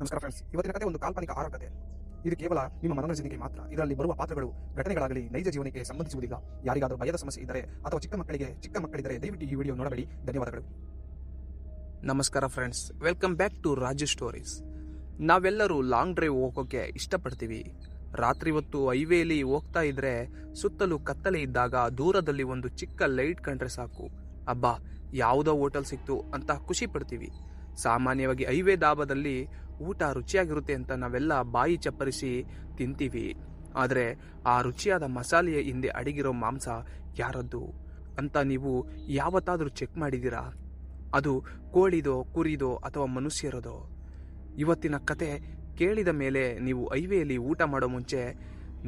ನಮಸ್ಕಾರ ಫ್ರೆಂಡ್ಸ್, ಇವತ್ತಿನ ಕತೆ ಒಂದು ಕಾಲ್ಪನಿಕ ಆಹಾರ ಕತೆ. ಇದು ಕೇವಲ ನಿಮ್ಮ ಮನೋರಂಜನೆಗೆ ಮಾತ್ರ. ಇದರಲ್ಲಿ ಬರುವ ಪಾತ್ರಗಳು ಘಟನೆಗಳಾಗಲಿ ನೈಜ ಜೀವನಕ್ಕೆ ಸಂಬಂಧಿಸುವುದಿಲ್ಲ. ಯಾರಿಗಾದರೂ ಭಯದ ಸಮಸ್ಯೆ ಇದ್ದರೆ ಅಥವಾ ಚಿಕ್ಕ ಮಕ್ಕಳಿದ್ದರೆ ದಯವಿಟ್ಟು ಈ ವಿಡಿಯೋ ನೋಡಬೇಡಿ. ಧನ್ಯವಾದಗಳು. ನಮಸ್ಕಾರ friends, welcome back to Raju stories. ನಾವೆಲ್ಲರೂ ಲಾಂಗ್ ಡ್ರೈವ್ ಹೋಗೋಕೆ ಇಷ್ಟಪಡ್ತೀವಿ. ರಾತ್ರಿ ಹೊತ್ತು ಹೈವೇಲಿ ಹೋಗ್ತಾ ಇದ್ರೆ ಸುತ್ತಲೂ ಕತ್ತಲೆ ಇದ್ದಾಗ ದೂರದಲ್ಲಿ ಒಂದು ಚಿಕ್ಕ ಲೈಟ್ ಕಂಡ್ರೆ ಸಾಕು, ಅಬ್ಬಾ ಯಾವುದೋ ಹೋಟೆಲ್ ಸಿಕ್ತು ಅಂತ ಖುಷಿ ಪಡ್ತೀವಿ. ಸಾಮಾನ್ಯವಾಗಿ ಹೈವೇ ದಾಬಾದಲ್ಲಿ ಊಟ ರುಚಿಯಾಗಿರುತ್ತೆ ಅಂತ ನಾವೆಲ್ಲ ಬಾಯಿ ಚಪ್ಪರಿಸಿ ತಿಂತೀವಿ. ಆದರೆ ಆ ರುಚಿಯಾದ ಮಸಾಲೆಯ ಹಿಂದೆ ಅಡಗಿರೋ ಮಾಂಸ ಯಾರದ್ದು ಅಂತ ನೀವು ಯಾವತ್ತಾದರೂ ಚೆಕ್ ಮಾಡಿದ್ದೀರಾ? ಅದು ಕೋಳಿದೋ, ಕುರಿದೋ ಅಥವಾ ಮನುಷ್ಯರದೋ? ಇವತ್ತಿನ ಕತೆ ಕೇಳಿದ ಮೇಲೆ ನೀವು ಹೈವೇಲಿ ಊಟ ಮಾಡೋ ಮುಂಚೆ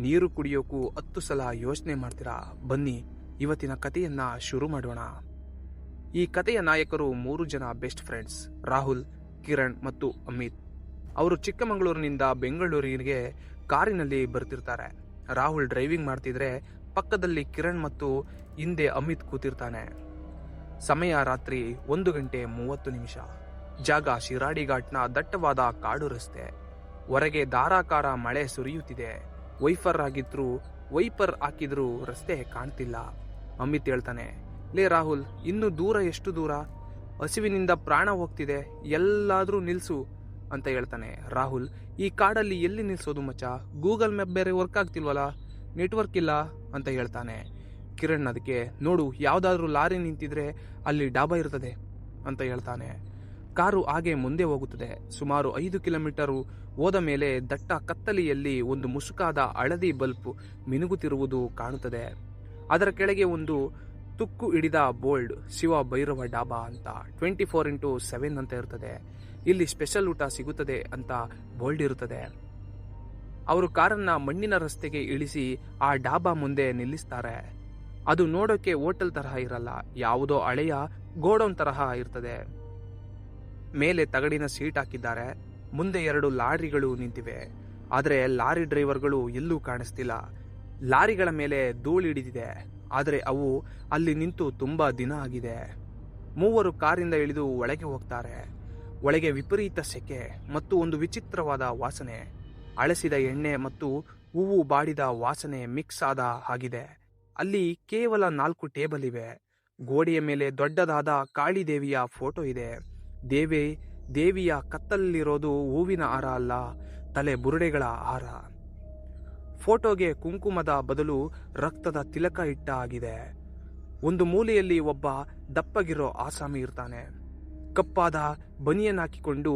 ನೀರು ಕುಡಿಯೋಕ್ಕೂ 10 ಸಲ ಯೋಚನೆ ಮಾಡ್ತೀರಾ. ಬನ್ನಿ ಇವತ್ತಿನ ಕಥೆಯನ್ನ ಶುರು ಮಾಡೋಣ. ಈ ಕಥೆಯ ನಾಯಕರು 3 ಜನ ಬೆಸ್ಟ್ ಫ್ರೆಂಡ್ಸ್, ರಾಹುಲ್, ಕಿರಣ್ ಮತ್ತು ಅಮಿತ್. ಅವರು ಚಿಕ್ಕಮಗಳೂರಿನಿಂದ ಬೆಂಗಳೂರಿಗೆ ಕಾರಿನಲ್ಲಿ ಬರ್ತಿರ್ತಾರೆ. ರಾಹುಲ್ ಡ್ರೈವಿಂಗ್ ಮಾಡ್ತಿದ್ರೆ ಪಕ್ಕದಲ್ಲಿ ಕಿರಣ್ ಮತ್ತು ಹಿಂದೆ ಅಮಿತ್ ಕೂತಿರ್ತಾನೆ. ಸಮಯ ರಾತ್ರಿ 1:30. ಜಾಗ ಶಿರಾಡಿ ಘಾಟ್ನ ದಟ್ಟವಾದ ಕಾಡು ರಸ್ತೆ. ಹೊರಗೆ ಧಾರಾಕಾರ ಮಳೆ ಸುರಿಯುತ್ತಿದೆ. ವೈಪರ್ ಹಾಕಿದ್ರೂ ರಸ್ತೆ ಕಾಣ್ತಿಲ್ಲ. ಅಮಿತ್ ಹೇಳ್ತಾನೆ, ಲೇ ರಾಹುಲ್, ಇನ್ನು ದೂರ, ಎಷ್ಟು ದೂರ? ಹಸಿವಿನಿಂದ ಪ್ರಾಣ ಹೋಗ್ತಿದೆ, ಎಲ್ಲಾದ್ರೂ ನಿಲ್ಸು ಅಂತ ಹೇಳ್ತಾನೆ. ರಾಹುಲ್, ಈ ಕಾಡಲ್ಲಿ ಎಲ್ಲಿ ನಿಲ್ಸೋದು ಮಚ್ಚ? ಗೂಗಲ್ ಮ್ಯಾಪ್ ಬೇರೆ ವರ್ಕ್ ಆಗ್ತಿಲ್ವಲ್ಲ, ನೆಟ್ವರ್ಕ್ ಇಲ್ಲ ಅಂತ ಹೇಳ್ತಾನೆ. ಕಿರಣ್ ಅದಕ್ಕೆ, ನೋಡು, ಯಾವ್ದಾದ್ರೂ ಲಾರಿ ನಿಂತಿದ್ರೆ ಅಲ್ಲಿ ಡಾಬಾ ಇರ್ತದೆ ಅಂತ ಹೇಳ್ತಾನೆ. ಕಾರು ಹಾಗೆ ಮುಂದೆ ಹೋಗುತ್ತದೆ. ಸುಮಾರು 5 ಕಿಲೋಮೀಟರ್ ಹೋದ ಮೇಲೆ ದಟ್ಟ ಕತ್ತಲೆಯಲ್ಲಿ ಒಂದು ಮುಸುಕಾದ ಹಳದಿ ಬಲ್ಬ್ ಮಿನುಗುತ್ತಿರುವುದು ಕಾಣುತ್ತದೆ. ಅದರ ಕೆಳಗೆ ಒಂದು ತುಕ್ಕು ಹಿಡಿದ ಬೋಲ್ಡ್ ಶಿವ ಭೈರವ ಡಾಬಾ ಅಂತ 24x7 ಅಂತ ಇರ್ತದೆ. ಇಲ್ಲಿ ಸ್ಪೆಷಲ್ ಊಟ ಸಿಗುತ್ತದೆ ಅಂತ ಬೋಲ್ಡ್ ಇರುತ್ತದೆ. ಅವರು ಕಾರನ್ನ ಮಣ್ಣಿನ ರಸ್ತೆಗೆ ಇಳಿಸಿ ಆ ಡಾಬಾ ಮುಂದೆ ನಿಲ್ಲಿಸ್ತಾರೆ. ಅದು ನೋಡೋಕೆ ಹೋಟೆಲ್ ತರಹ ಇರಲ್ಲ, ಯಾವುದೋ ಹಳೆಯ ಗೋಡೌನ್ ತರಹ ಇರ್ತದೆ. ಮೇಲೆ ತಗಡಿನ ಸೀಟ್ ಹಾಕಿದ್ದಾರೆ. ಮುಂದೆ 2 ಲಾರಿಗಳು ನಿಂತಿವೆ. ಆದರೆ ಲಾರಿ ಡ್ರೈವರ್ಗಳು ಎಲ್ಲೂ ಕಾಣಿಸ್ತಿಲ್ಲ. ಲಾರಿಗಳ ಮೇಲೆ ಧೂಳು ಹಿಡಿದಿದೆ, ಆದರೆ ಅವು ಅಲ್ಲಿ ನಿಂತು ತುಂಬಾ ದಿನ ಆಗಿದೆ. 3 ಕಾರಿಂದ ಇಳಿದು ಒಳಗೆ ಹೋಗ್ತಾರೆ. ಒಳಗೆ ವಿಪರೀತ ಸೆಕೆ ಮತ್ತು ಒಂದು ವಿಚಿತ್ರವಾದ ವಾಸನೆ. ಅಳಸಿದ ಎಣ್ಣೆ ಮತ್ತು ಹೂವು ಬಾಡಿದ ವಾಸನೆ ಮಿಕ್ಸ್ ಆದ ಆಗಿದೆ. ಅಲ್ಲಿ ಕೇವಲ 4 ಟೇಬಲ್ ಇವೆ. ಗೋಡೆಯ ಮೇಲೆ ದೊಡ್ಡದಾದ ಕಾಳಿದೇವಿಯ ಫೋಟೋ ಇದೆ. ದೇವಿಯ ಕತ್ತಲ್ಲಿರೋದು ಹೂವಿನ ಹಾರ ಅಲ್ಲ, ತಲೆ ಬುರುಡೆಗಳ ಹಾರ. ಫೋಟೋಗೆ ಕುಂಕುಮದ ಬದಲು ರಕ್ತದ ತಿಲಕ ಇಟ್ಟ ಆಗಿದೆ. ಒಂದು ಮೂಲೆಯಲ್ಲಿ ಒಬ್ಬ ದಪ್ಪಗಿರೋ ಆಸಾಮಿ ಇರ್ತಾನೆ. ಕಪ್ಪಾದ ಬನಿಯನ್ ಹಾಕಿಕೊಂಡು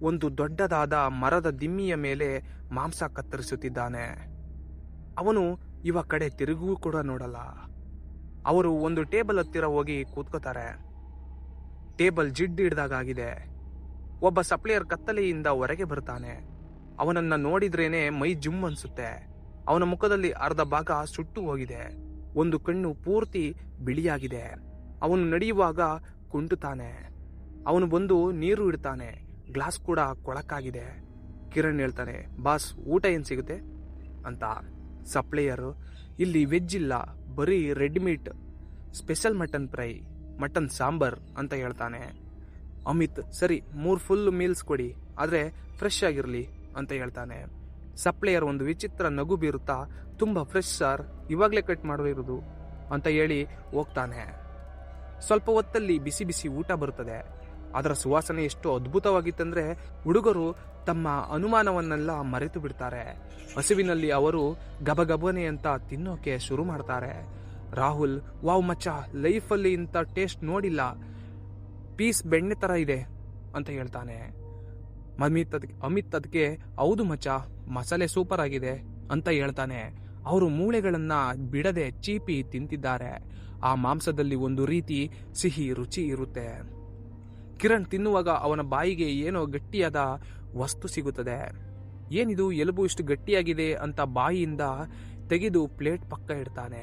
ಒಂದು ದೊಡ್ಡದಾದ ಮರದ ದಿಮ್ಮಿಯ ಮೇಲೆ ಮಾಂಸ ಕತ್ತರಿಸುತ್ತಿದ್ದಾನೆ. ಅವನು ಇವ ಕಡೆ ತಿರುಗೂ ಕೂಡ ನೋಡಲ್ಲ. ಅವರು ಒಂದು ಟೇಬಲ್ ಹತ್ತಿರ ಹೋಗಿ ಕೂತ್ಕೋತಾರೆ. ಟೇಬಲ್ ಜಿಡ್ಡು ಹಿಡ್ದಾಗಿದೆ. ಒಬ್ಬ ಸಪ್ಲೈಯರ್ ಕತ್ತಲೆಯಿಂದ ಹೊರಗೆ ಬರ್ತಾನೆ. ಅವನನ್ನ ನೋಡಿದ್ರೇನೆ ಮೈ ಜುಮ್ ಅನ್ಸುತ್ತೆ. ಅವನ ಮುಖದಲ್ಲಿ ಅರ್ಧ ಭಾಗ ಸುಟ್ಟು ಹೋಗಿದೆ. ಒಂದು ಕಣ್ಣು ಪೂರ್ತಿ ಬಿಳಿಯಾಗಿದೆ. ಅವನು ನಡೆಯುವಾಗ ಕುಂಟುತ್ತಾನೆ. ಅವನು ಬಂದು ನೀರು ಇಡ್ತಾನೆ. ಗ್ಲಾಸ್ ಕೂಡ ಕೊಳಕಾಗಿದೆ. ಕಿರಣ್ ಹೇಳ್ತಾನೆ, ಬಾಸ್, ಊಟ ಏನ್ ಸಿಗುತ್ತೆ ಅಂತ. ಸಪ್ಲೈಯರ್, ಇಲ್ಲಿ ವೆಜ್ ಇಲ್ಲ, ಬರೀ red meat, special mutton fry, mutton sambar ಅಂತ ಹೇಳ್ತಾನೆ. ಅಮಿತ್, ಸರಿ, 3 ಫುಲ್ ಮೀಲ್ಸ್ ಕೊಡಿ, ಆದ್ರೆ ಫ್ರೆಶ್ ಆಗಿರ್ಲಿ ಅಂತ ಹೇಳ್ತಾನೆ. ಸಪ್ಲೈಯರ್ ಒಂದು ವಿಚಿತ್ರ ನಗು ಬೀರುತ್ತಾ, ತುಂಬಾ ಫ್ರೆಶ್ ಸರ್, ಇವಾಗ್ಲೇ ಕಟ್ ಮಾಡಿರೋದು ಅಂತ ಹೇಳಿ ಹೋಗ್ತಾನೆ. ಸ್ವಲ್ಪ ಹೊತ್ತಲ್ಲಿ ಬಿಸಿ ಬಿಸಿ ಊಟ ಬರುತ್ತದೆ. ಅದರ ಸುವಾಸನೆ ಎಷ್ಟು ಅದ್ಭುತವಾಗಿತ್ತಂದ್ರೆ ಹುಡುಗರು ತಮ್ಮ ಅನುಮಾನವನ್ನೆಲ್ಲ ಮರೆತು ಬಿಡ್ತಾರೆ. ಹಸಿವಿನಲ್ಲಿ ಅವರು ಗಬಗಬನೆ ಅಂತ ತಿನ್ನೋಕೆ ಶುರು ಮಾಡ್ತಾರೆ. ರಾಹುಲ್, ವಾವ್ ಮಚ್ಚ, ಲೈಫಲ್ಲಿ ಇಂಥ ಟೇಸ್ಟ್ ನೋಡಿಲ್ಲ, ಪೀಸ್ ಬೆಣ್ಣೆ ತರ ಇದೆ ಅಂತ ಹೇಳ್ತಾನೆ. ಅಮಿತ್ ಅದಕ್ಕೆ, ಹೌದು ಮಚ್ಚ, ಮಸಾಲೆ ಸೂಪರ್ ಆಗಿದೆ ಅಂತ ಹೇಳ್ತಾನೆ. ಅವರು ಮೂಳೆಗಳನ್ನ ಬಿಡದೆ ಚೀಪಿ ತಿಂತಿದ್ದಾರೆ. ಆ ಮಾಂಸದಲ್ಲಿ ಒಂದು ರೀತಿ ಸಿಹಿ ರುಚಿ ಇರುತ್ತೆ. ಕಿರಣ್ ತಿನ್ನುವಾಗ ಅವನ ಬಾಯಿಗೆ ಏನೋ ಗಟ್ಟಿಯಾದ ವಸ್ತು ಸಿಗುತ್ತದೆ. ಏನಿದು, ಎಲುಬು ಇಷ್ಟು ಗಟ್ಟಿಯಾಗಿದೆ ಅಂತ ಬಾಯಿಯಿಂದ ತೆಗೆದು ಪ್ಲೇಟ್ ಪಕ್ಕ ಇಡ್ತಾನೆ.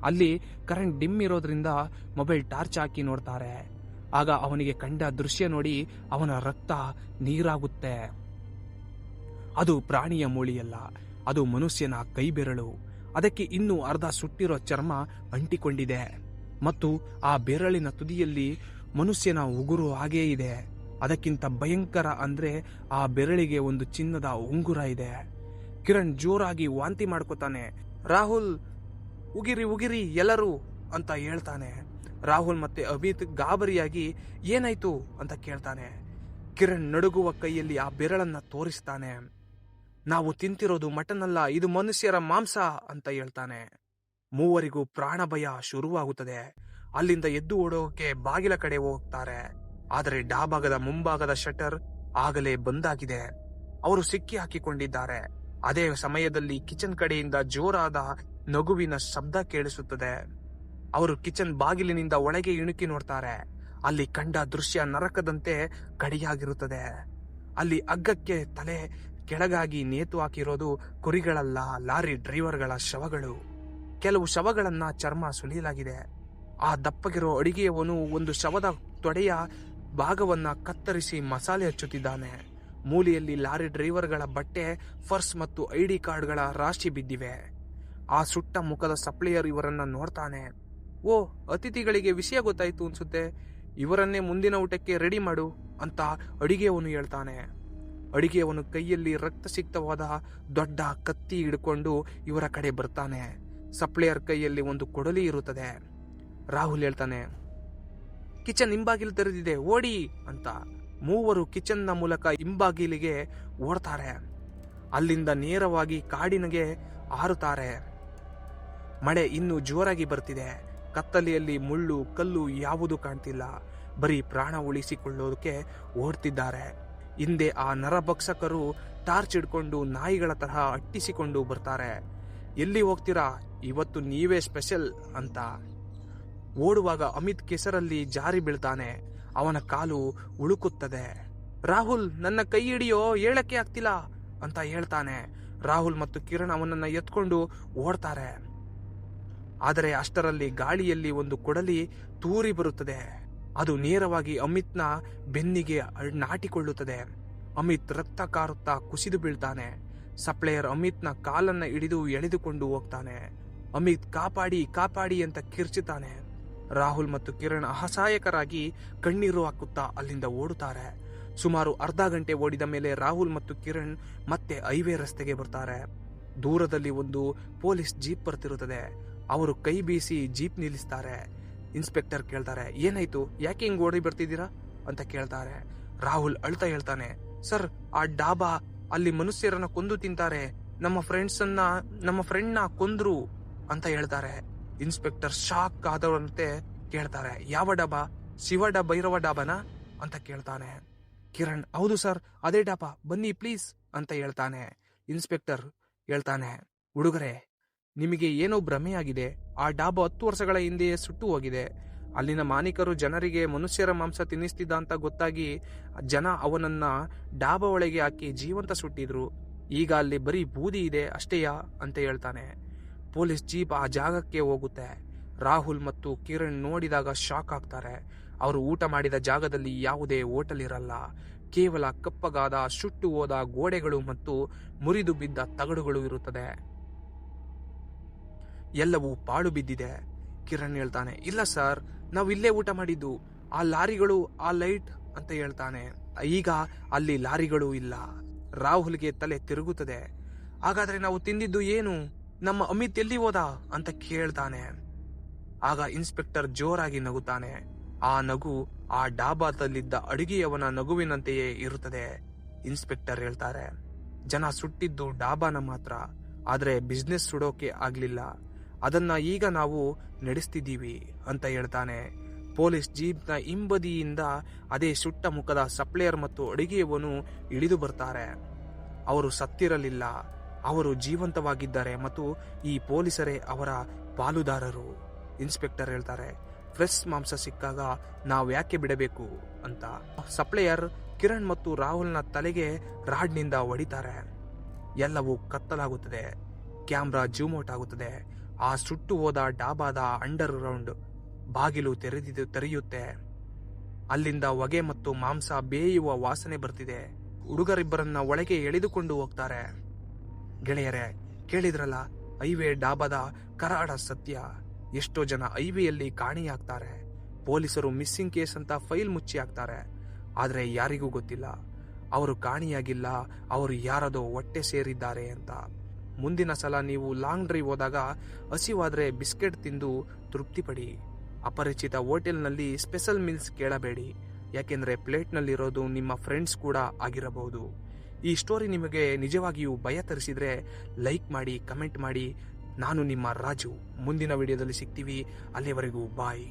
ಅಲ್ಲಿ ಕರೆಂಟ್ ಡಿಮ್ ಇರೋದ್ರಿಂದ ಮೊಬೈಲ್ ಟಾರ್ಚ್ ಹಾಕಿ ನೋಡ್ತಾರೆ. ಆಗ ಅವನಿಗೆ ಕಂಡ ದೃಶ್ಯ ನೋಡಿ ಅವನ ರಕ್ತ ನೀರಾಗುತ್ತೆ. ಅದು ಪ್ರಾಣಿಯ ಮೂಳೆಯಲ್ಲ, ಅದು ಮನುಷ್ಯನ ಕೈ ಬೆರಳು. ಅದಕ್ಕೆ ಇನ್ನೂ ಅರ್ಧ ಸುಟ್ಟಿರೋ ಚರ್ಮ ಅಂಟಿಕೊಂಡಿದೆ ಮತ್ತು ಆ ಬೆರಳಿನ ತುದಿಯಲ್ಲಿ ಮನುಷ್ಯನ ಉಗುರು ಹಾಗೇ ಇದೆ. ಅದಕ್ಕಿಂತ ಭಯಂಕರ ಅಂದ್ರೆ ಆ ಬೆರಳಿಗೆ ಒಂದು ಚಿನ್ನದ ಉಂಗುರ ಇದೆ. ಕಿರಣ್ ಜೋರಾಗಿ ವಾಂತಿ ಮಾಡ್ಕೋತಾನೆ. ರಾಹುಲ್, ಉಗಿರಿ ಉಗಿರಿ ಎಲ್ಲರೂ ಅಂತ ಹೇಳ್ತಾನೆ. ರಾಹುಲ್ ಮತ್ತೆ ಅಮಿತ್ ಗಾಬರಿಯಾಗಿ ಏನಾಯ್ತು ಅಂತ ಕೇಳ್ತಾನೆ. ಕಿರಣ್ ನಡುಗುವ ಕೈಯಲ್ಲಿ ಆ ಬೆರಳನ್ನ ತೋರಿಸ್ತಾನೆ. ನಾವು ತಿಂತಿರೋದು ಮಟನ್ ಅಲ್ಲ, ಇದು ಮನುಷ್ಯರ ಮಾಂಸ ಅಂತ ಹೇಳ್ತಾನೆ. ಮೂವರಿಗೂ ಪ್ರಾಣ ಭಯ ಶುರುವಾಗುತ್ತದೆ. ಅಲ್ಲಿಂದ ಎದ್ದು ಓಡೋಕೆ ಬಾಗಿಲ ಕಡೆ ಹೋಗ್ತಾರೆ. ಆದರೆ ಡಾಬಾಗದ ಮುಂಭಾಗದ ಶಟರ್ ಆಗಲೇ ಬಂದಾಗಿದೆ. ಅವರು ಸಿಕ್ಕಿ ಹಾಕಿಕೊಂಡಿದ್ದಾರೆ. ಅದೇ ಸಮಯದಲ್ಲಿ ಕಿಚನ್ ಕಡೆಯಿಂದ ಜೋರಾದ ನಗುವಿನ ಶಬ್ದ ಕೇಳಿಸುತ್ತದೆ. ಅವರು ಕಿಚನ್ ಬಾಗಿಲಿನಿಂದ ಒಳಗೆ ಇಣುಕಿ ನೋಡ್ತಾರೆ. ಅಲ್ಲಿ ಕಂಡ ದೃಶ್ಯ ನರಕದಂತೆ ಕಡಿಯಾಗಿರುತ್ತದೆ. ಅಲ್ಲಿ ಹಗ್ಗಕ್ಕೆ ತಲೆ ಕೆಳಗಾಗಿ ನೇತು ಹಾಕಿರೋದು ಕುರಿಗಳಲ್ಲ, ಲಾರಿ ಡ್ರೈವರ್ಗಳ ಶವಗಳು. ಕೆಲವು ಶವಗಳನ್ನ ಚರ್ಮ ಸುಲಿಯಲಾಗಿದೆ. ಆ ದಪ್ಪಗಿರೋ ಅಡಿಗೆಯವನು ಒಂದು ಶವದ ತೊಡೆಯ ಭಾಗವನ್ನ ಕತ್ತರಿಸಿ ಮಸಾಲೆ ಹಚ್ಚುತ್ತಿದ್ದಾನೆ. ಮೂಲೆಯಲ್ಲಿ ಲಾರಿ ಡ್ರೈವರ್ಗಳ ಬಟ್ಟೆ, ಪರ್ಸ್ ಮತ್ತು ID ಕಾರ್ಡ್ಗಳ ರಾಶಿ ಬಿದ್ದಿವೆ. ಆ ಸುಟ್ಟ ಮುಖದ ಸಪ್ಲೈಯರ್ ಇವರನ್ನ ನೋಡ್ತಾನೆ. ಓ, ಅತಿಥಿಗಳಿಗೆ ವಿಷಯ ಗೊತ್ತಾಯ್ತು ಅನ್ಸುತ್ತೆ, ಇವರನ್ನೇ ಮುಂದಿನ ಊಟಕ್ಕೆ ರೆಡಿ ಮಾಡು ಅಂತ ಅಡಿಗೆಯವನು ಹೇಳ್ತಾನೆ. ಅಡಿಗೆಯವನು ಕೈಯಲ್ಲಿ ರಕ್ತಸಿಕ್ತವಾದ ದೊಡ್ಡ ಕತ್ತಿ ಹಿಡ್ಕೊಂಡು ಇವರ ಕಡೆ ಬರ್ತಾನೆ. ಸಪ್ಲೈಯರ್ ಕೈಯಲ್ಲಿ ಒಂದು ಕೊಡಲಿ ಇರುತ್ತದೆ. ರಾಹುಲ್ ಹೇಳ್ತಾನೆ, ಕಿಚನ್ ಹಿಂಬಾಗಿಲು ತೆರೆದಿದೆ, ಓಡಿ ಅಂತ. ಮೂವರು ಕಿಚನ್ನ ಮೂಲಕ ಹಿಂಬಾಗಿಲಿಗೆ ಓಡ್ತಾರೆ. ಅಲ್ಲಿಂದ ನೇರವಾಗಿ ಕಾಡಿನಗೆ ಹಾರುತ್ತಾರೆ. ಮಳೆ ಇನ್ನೂ ಜೋರಾಗಿ ಬರ್ತಿದೆ. ಕತ್ತಲೆಯಲ್ಲಿ ಮುಳ್ಳು ಕಲ್ಲು ಯಾವುದು ಕಾಣ್ತಿಲ್ಲ. ಬರೀ ಪ್ರಾಣ ಉಳಿಸಿಕೊಳ್ಳೋದಕ್ಕೆ ಓಡ್ತಿದ್ದಾರೆ. ಹಿಂದೆ ಆ ನರಭಕ್ಷಕರು ಟಾರ್ಚ್ ಹಿಡ್ಕೊಂಡು ನಾಯಿಗಳ ತರಹ ಅಟ್ಟಿಸಿಕೊಂಡು ಬರ್ತಾರೆ. ಎಲ್ಲಿ ಹೋಗ್ತೀರಾ, ಇವತ್ತು ನೀವೇ ಸ್ಪೆಷಲ್ ಅಂತ. ಓಡುವಾಗ ಅಮಿತ್ ಕೆಸರಲ್ಲಿ ಜಾರಿ ಬೀಳ್ತಾನೆ. ಅವನ ಕಾಲು ಉಳುಕುತ್ತದೆ. ರಾಹುಲ್, ನನ್ನ ಕೈ ಹಿಡಿಯೋ, ಹೇಳಕ್ಕೆ ಆಗ್ತಿಲ್ಲ ಅಂತ ಹೇಳ್ತಾನೆ. ರಾಹುಲ್ ಮತ್ತು ಕಿರಣ್ ಅವನನ್ನ ಎತ್ಕೊಂಡು ಓಡ್ತಾರೆ. ಆದರೆ ಅಷ್ಟರಲ್ಲಿ ಗಾಳಿಯಲ್ಲಿ ಒಂದು ಕೊಡಲಿ ತೂರಿ ಬರುತ್ತದೆ. ಅದು ನೇರವಾಗಿ ಅಮಿತ್ನ ಬೆನ್ನಿಗೆ ನಾಟಿಕೊಳ್ಳುತ್ತದೆ. ಅಮಿತ್ ರಕ್ತ ಕಾರುತ್ತಾ ಕುಸಿದು ಬೀಳ್ತಾನೆ. ಸಪ್ಲೈಯರ್ ಅಮಿತ್ನ ಕಾಲನ್ನ ಹಿಡಿದು ಎಳೆದುಕೊಂಡು ಹೋಗ್ತಾನೆ. ಅಮಿತ್ ಕಾಪಾಡಿ ಕಾಪಾಡಿ ಅಂತ ಕಿರ್ಚುತ್ತಾನೆ. ರಾಹುಲ್ ಮತ್ತು ಕಿರಣ್ ಅಸಹಾಯಕರಾಗಿ ಕಣ್ಣೀರು ಹಾಕುತ್ತಾ ಅಲ್ಲಿಂದ ಓಡುತ್ತಾರೆ. ಸುಮಾರು ಅರ್ಧ ಗಂಟೆ ಓಡಿದ ಮೇಲೆ ರಾಹುಲ್ ಮತ್ತು ಕಿರಣ್ ಮತ್ತೆ ಹೈವೇ ರಸ್ತೆಗೆ ಬರ್ತಾರೆ. ದೂರದಲ್ಲಿ ಒಂದು ಪೊಲೀಸ್ ಜೀಪ್ ಬರ್ತಿರುತ್ತದೆ. ಅವರು ಕೈ ಬೀಸಿ ಜೀಪ್ ನಿಲ್ಲಿಸ್ತಾರೆ. ಇನ್ಸ್ಪೆಕ್ಟರ್ ಕೇಳ್ತಾರೆ, ಏನಾಯ್ತು, ಯಾಕೆ ಹಿಂಗ್ ಓಡಿ ಬರ್ತಿದ್ದೀರಾ ಅಂತ ಕೇಳ್ತಾರೆ. ರಾಹುಲ್ ಅಳ್ತಾ ಹೇಳ್ತಾನೆ, ಸರ್, ಆ ಡಾಬಾ ಅಲ್ಲಿ ಮನುಷ್ಯರನ್ನ ಕೊಂದು ತಿಂತಾರೆ, ನಮ್ಮ ಫ್ರೆಂಡ್ನ ಕೊಂದ್ರು ಅಂತ ಹೇಳ್ತಾರೆ. ಇನ್ಸ್ಪೆಕ್ಟರ್ ಶಾಕ್ ಆದವರಂತೆ ಕೇಳ್ತಾರೆ, ಯಾವ ಡಾಬಾ, ಶಿವ ಭೈರವ ಡಾಬಾನ ಅಂತ ಕೇಳ್ತಾನೆ. ಕಿರಣ್, ಹೌದು ಸರ್, ಅದೇ ಡಾಬಾ, ಬನ್ನಿ ಪ್ಲೀಸ್ ಅಂತ ಹೇಳ್ತಾನೆ. ಇನ್ಸ್ಪೆಕ್ಟರ್ ಹೇಳ್ತಾನೆ, ಹುಡುಗರೇ, ನಿಮಗೆ ಏನೋ ಭ್ರಮೆಯಾಗಿದೆ. ಆ ಡಾಬಾ 10 ವರ್ಷಗಳ ಹಿಂದೆಯೇ ಸುಟ್ಟು ಹೋಗಿದೆ. ಅಲ್ಲಿನ ಮಾಲೀಕರು ಜನರಿಗೆ ಮನುಷ್ಯರ ಮಾಂಸ ತಿನ್ನಿಸ್ತಿದ್ದ ಅಂತ ಗೊತ್ತಾಗಿ ಜನ ಅವನನ್ನ ಡಾಬಾ ಒಳಗೆ ಹಾಕಿ ಜೀವಂತ ಸುಟ್ಟಿದ್ರು. ಈಗ ಅಲ್ಲಿ ಬರೀ ಬೂದಿ ಇದೆ ಅಷ್ಟೇಯಾ ಅಂತ ಹೇಳ್ತಾನೆ. ಪೊಲೀಸ್ ಜೀಪ್ ಆ ಜಾಗಕ್ಕೆ ಹೋಗುತ್ತೆ. ರಾಹುಲ್ ಮತ್ತು ಕಿರಣ್ ನೋಡಿದಾಗ ಶಾಕ್ ಆಗ್ತಾರೆ. ಅವರು ಊಟ ಮಾಡಿದ ಜಾಗದಲ್ಲಿ ಯಾವುದೇ ಹೋಟೆಲ್ ಇರಲ್ಲ. ಕೇವಲ ಕಪ್ಪಗಾದ ಸುಟ್ಟು ಹೋದ ಗೋಡೆಗಳು ಮತ್ತು ಮುರಿದು ಬಿದ್ದ ತಗಡುಗಳು ಇರುತ್ತದೆ. ಎಲ್ಲವೂ ಪಾಳು ಬಿದ್ದಿದೆ. ಕಿರಣ್ ಹೇಳ್ತಾನೆ, ಇಲ್ಲ ಸರ್, ನಾವು ಇಲ್ಲೇ ಊಟ ಮಾಡಿದ್ದು. ಆ ಲಾರಿಗಳು, ಆ ಲೈಟ್ ಅಂತ ಹೇಳ್ತಾನೆ. ಈಗ ಅಲ್ಲಿ ಲಾರಿಗಳು ಇಲ್ಲ. ರಾಹುಲ್ಗೆ ತಲೆ ತಿರುಗುತ್ತದೆ. ಹಾಗಾದ್ರೆ ನಾವು ತಿಂದಿದ್ದು ಏನು, ನಮ್ಮ ಅಮಿತ್ ಎಲ್ಲಿ ಹೋದ ಅಂತ ಕೇಳ್ತಾನೆ. ಆಗ ಇನ್ಸ್ಪೆಕ್ಟರ್ ಜೋರಾಗಿ ನಗುತ್ತಾನೆ. ಆ ನಗು ಆ ಡಾಬಾದಲ್ಲಿದ್ದ ಅಡುಗೆಯವನ ನಗುವಿನಂತೆಯೇ ಇರುತ್ತದೆ. ಇನ್ಸ್ಪೆಕ್ಟರ್ ಹೇಳ್ತಾರೆ, ಜನ ಸುಟ್ಟಿದ್ದು ಡಾಬಾನ ಮಾತ್ರ, ಆದ್ರೆ ಬಿಸ್ನೆಸ್ ಸುಡೋಕೆ ಆಗ್ಲಿಲ್ಲ. ಅದನ್ನ ಈಗ ನಾವು ನಡೆಸ್ತಿದ್ದೀವಿ ಅಂತ ಹೇಳ್ತಾನೆ. ಪೊಲೀಸ್ ಜೀಪ್ನ ಹಿಂಬದಿಯಿಂದ ಅದೇ ಸುಟ್ಟ ಮುಖದ ಸಪ್ಲೈಯರ್ ಮತ್ತು ಅಡುಗೆಯವನು ಇಳಿದು ಬರ್ತಾರೆ. ಅವರು ಸತ್ತಿರಲಿಲ್ಲ, ಅವರು ಜೀವಂತವಾಗಿದ್ದಾರೆ ಮತ್ತು ಈ ಪೊಲೀಸರೇ ಅವರ ಪಾಲುದಾರರು. ಇನ್ಸ್ಪೆಕ್ಟರ್ ಹೇಳ್ತಾರೆ, ಫ್ರೆಶ್ ಮಾಂಸ ಸಿಕ್ಕಾಗ ನಾವು ಯಾಕೆ ಬಿಡಬೇಕು ಅಂತ. ಸಪ್ಲೈಯರ್ ಕಿರಣ್ ಮತ್ತು ರಾಹುಲ್ನ ತಲೆಗೆ ರಾಡ್ನಿಂದ ಹೊಡಿತಾರೆ. ಎಲ್ಲವೂ ಕತ್ತಲಾಗುತ್ತದೆ. ಕ್ಯಾಮ್ರಾ ಜೂಮ್ ಔಟ್ ಆಗುತ್ತದೆ. ಆ ಸುಟ್ಟು ಹೋದ ಡಾಬಾದ ಅಂಡರ್ ಗ್ರೌಂಡ್ ಬಾಗಿಲು ತೆರೆಯುತ್ತೆ. ಅಲ್ಲಿಂದ ಹೊಗೆ ಮತ್ತು ಮಾಂಸ ಬೇಯುವ ವಾಸನೆ ಬರ್ತಿದೆ. ಹುಡುಗರಿಬ್ಬರನ್ನ ಒಳಗೆ ಎಳೆದುಕೊಂಡು ಹೋಗ್ತಾರೆ. ಗೆಳೆಯರೇ, ಕೇಳಿದ್ರಲ್ಲ, ಹೈವೇ ಡಾಬಾದ ಕರಾಳ ಸತ್ಯ. ಎಷ್ಟೋ ಜನ ಹೈವೇಯಲ್ಲಿ ಕಾಣೆಯಾಗ್ತಾರೆ. ಪೊಲೀಸರು ಮಿಸ್ಸಿಂಗ್ ಕೇಸ್ ಅಂತ ಫೈಲ್ ಮುಚ್ಚಿ ಹಾಕ್ತಾರೆ. ಆದರೆ ಯಾರಿಗೂ ಗೊತ್ತಿಲ್ಲ ಅವರು ಕಾಣಿಯಾಗಿಲ್ಲ, ಅವರು ಯಾರದೋ ಹೊಟ್ಟೆ ಸೇರಿದ್ದಾರೆ ಅಂತ. ಮುಂದಿನ ಸಲ ನೀವು ಲಾಂಗ್ ಡ್ರೈವ್ ಹೋದಾಗ ಹಸಿವಾದರೆ ಬಿಸ್ಕೆಟ್ ತಿಂದು ತೃಪ್ತಿ ಪಡಿ. ಅಪರಿಚಿತ ಹೋಟೆಲ್ನಲ್ಲಿ ಸ್ಪೆಷಲ್ ಮೀಲ್ಸ್ ಕೇಳಬೇಡಿ, ಯಾಕೆಂದರೆ ಪ್ಲೇಟ್ನಲ್ಲಿರೋದು ನಿಮ್ಮ ಫ್ರೆಂಡ್ಸ್ ಕೂಡ ಆಗಿರಬಹುದು. ಈ ಸ್ಟೋರಿ ನಿಮಗೆ ನಿಜವಾಗಿಯೂ ಭಯ ತರಿಸಿದರೆ ಲೈಕ್ ಮಾಡಿ, ಕಮೆಂಟ್ ಮಾಡಿ. ನಾನು ನಿಮ್ಮ ರಾಜು. ಮುಂದಿನ ವಿಡಿಯೋದಲ್ಲಿ ಸಿಗ್ತೀವಿ. ಅಲ್ಲಿಯವರೆಗೂ ಬಾಯ್.